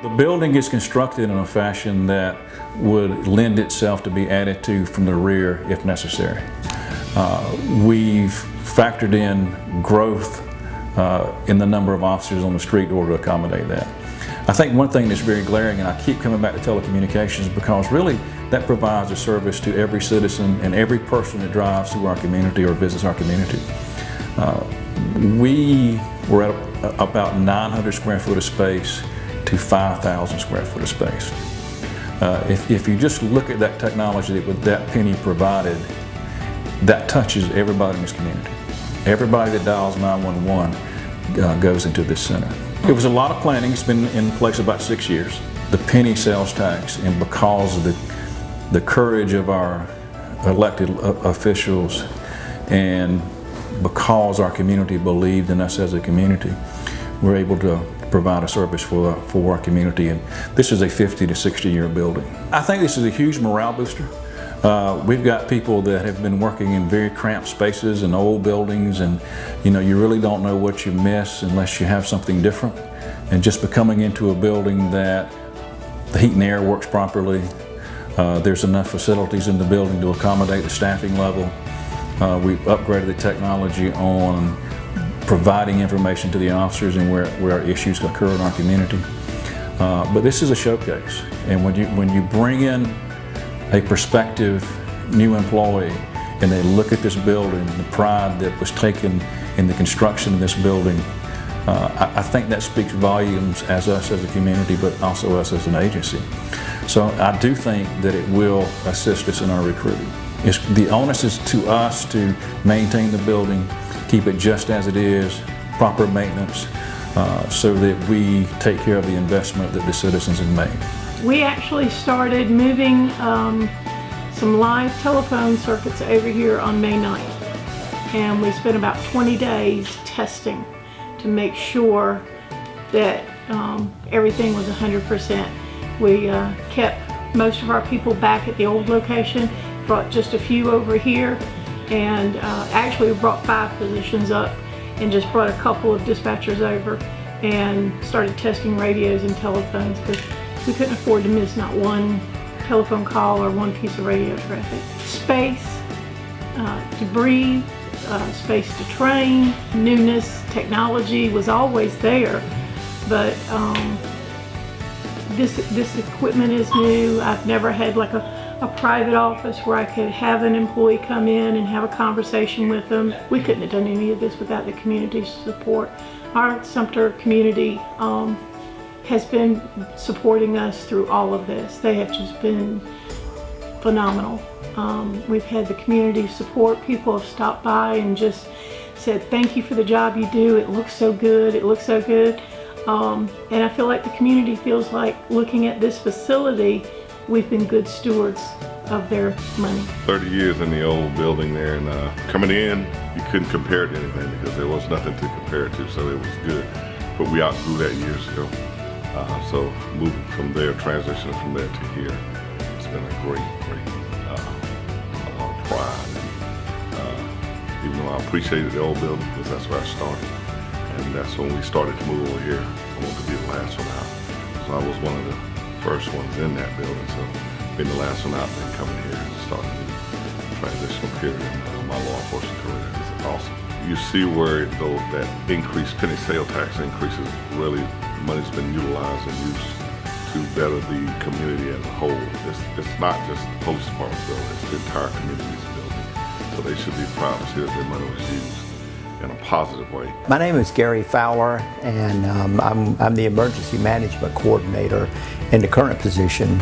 The building is constructed in a fashion that would lend itself to be added to from the rear if necessary. We've factored in growth in the number of officers on the street in order to accommodate that. I think one thing that's very glaring, and I keep coming back to telecommunications because really that provides a service to every citizen and every person that drives through our community or visits our community. We were at about 900 square foot of space to 5,000 square foot of space. If you just look at that technology that penny provided, that touches everybody in this community. Everybody that dials 911 goes into this center. It was a lot of planning. It's been in place about 6 years. The penny sales tax, and because of the courage of our elected officials and because our community believed in us as a community, we're able to provide a service for our community. And this is a 50 to 60 year building. I think this is a huge morale booster. We've got people that have been working in very cramped spaces and old buildings, and you really don't know what you miss unless you have something different. And just coming into a building that the heat and air works properly, there's enough facilities in the building to accommodate the staffing level. We've upgraded the technology on providing information to the officers and where our issues occur in our community. But this is a showcase, and when you bring in a prospective new employee and they look at this building, the pride that was taken in the construction of this building, I think that speaks volumes as us as a community, but also us as an agency. So I do think that it will assist us in our recruiting. The onus is to us to maintain the building, keep it just as it is, proper maintenance, so that we take care of the investment that the citizens have made. We actually started moving some live telephone circuits over here on May 9th, and we spent about 20 days testing to make sure that everything was 100%. We kept most of our people back at the old location, brought just a few over here, and actually we brought 5 positions up and just brought a couple of dispatchers over and started testing radios and telephones, because we couldn't afford to miss not one telephone call or one piece of radio traffic. Space to breathe, space to train, newness, technology was always there, but this equipment is new. I've never had like a private office where I could have an employee come in and have a conversation with them. We couldn't have done any of this without the community's support. Our Sumter community has been supporting us through all of this. They have just been phenomenal. We've had the community support. People have stopped by and just said, thank you for the job you do. It looks so good. It looks so good. And I feel like the community feels like, looking at this facility, we've been good stewards of their money. 30 years in the old building there, and coming in, you couldn't compare it to anything because there was nothing to compare it to, so it was good. But we outgrew that years ago. So moving from there, transitioning from there to here, it's been a great a lot of pride. And, even though I appreciated the old building because that's where I started, and that's when we started to move over here. I wanted to be the last one out. So I was one of the first ones in that building, so being the last one out, then coming here and starting the transitional period in my law enforcement career is awesome. You see where that increased penny sale tax increases, really money's been utilized and used to better the community as a whole. It's not just the police department's building, it's the entire community's building. So they should be proud to see that their money was used in a positive way. My name is Gary Fowler, and I'm the Emergency Management Coordinator in the current position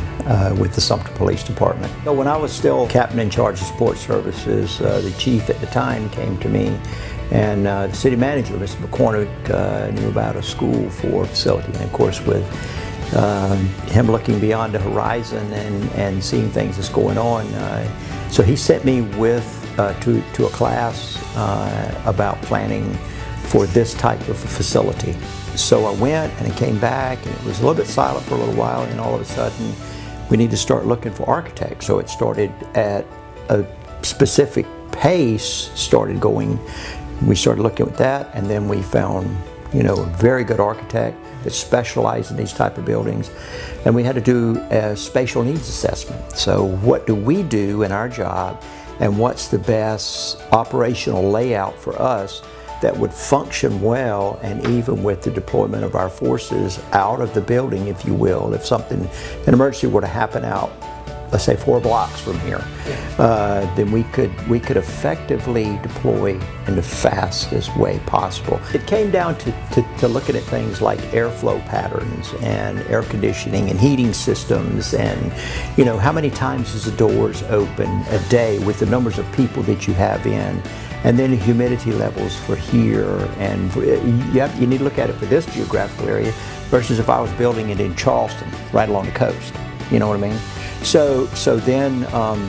with the Sumter Police Department. So when I was still captain in charge of support services, the chief at the time came to me, and the city manager, Mr. McCormick, knew about a school for facility. And of course, with him looking beyond the horizon and seeing things that's going on, so he sent me to a class about planning for this type of a facility. So I went and I came back, and it was a little bit silent for a little while, and all of a sudden we need to start looking for architects. So it started at a specific pace, we started looking at that, and then we found a very good architect that specialize in these type of buildings, and we had to do a spatial needs assessment. So what do we do in our job, and what's the best operational layout for us that would function well, and even with the deployment of our forces out of the building, if you will, if an emergency were to happen out, let's say 4 blocks from here, then we could effectively deploy in the fastest way possible. It came down to looking at things like airflow patterns and air conditioning and heating systems, and how many times is the doors open a day with the numbers of people that you have in, and then the humidity levels for here, and you need to look at it for this geographical area versus if I was building it in Charleston, right along the coast. You know what I mean? So then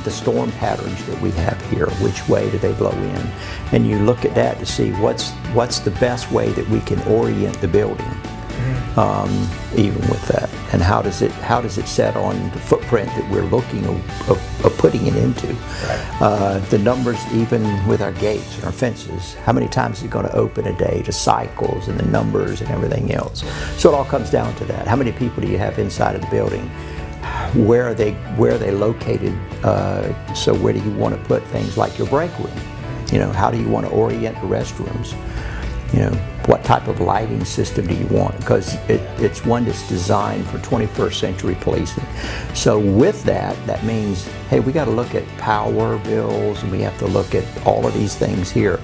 the storm patterns that we have here, which way do they blow in? And you look at that to see what's the best way that we can orient the building, even with that. And how does it set on the footprint that we're looking of putting it into? Right. The numbers, even with our gates and our fences, how many times is it going to open a day, to cycles and the numbers and everything else. So it all comes down to that. How many people do you have inside of the building? Where are they located? So where do you want to put things like your break room? How do you want to orient the restrooms? What type of lighting system do you want? Because it's one that's designed for 21st century policing. So with that means, hey, we got to look at power bills, and we have to look at all of these things here.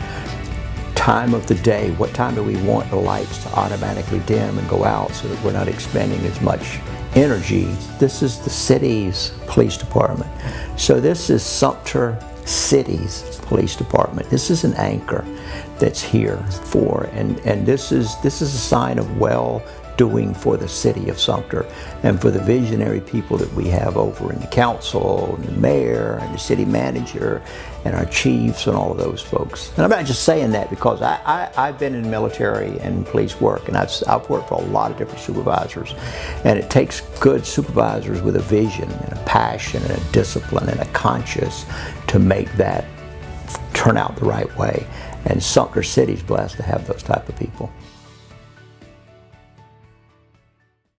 Time of the day, what time do we want the lights to automatically dim and go out so that we're not expending as much energy? This is the city's police department. So this is Sumter City's police department. This is an anchor that's here for, and this is a sign of well-doing for the city of Sumter and for the visionary people that we have over in the council and the mayor and the city manager and our chiefs and all of those folks. And I'm not just saying that because I've been in military and police work, and I've worked for a lot of different supervisors, and it takes good supervisors with a vision and a passion and a discipline and a conscience to make that turn out the right way. And Sumter City's blessed to have those type of people.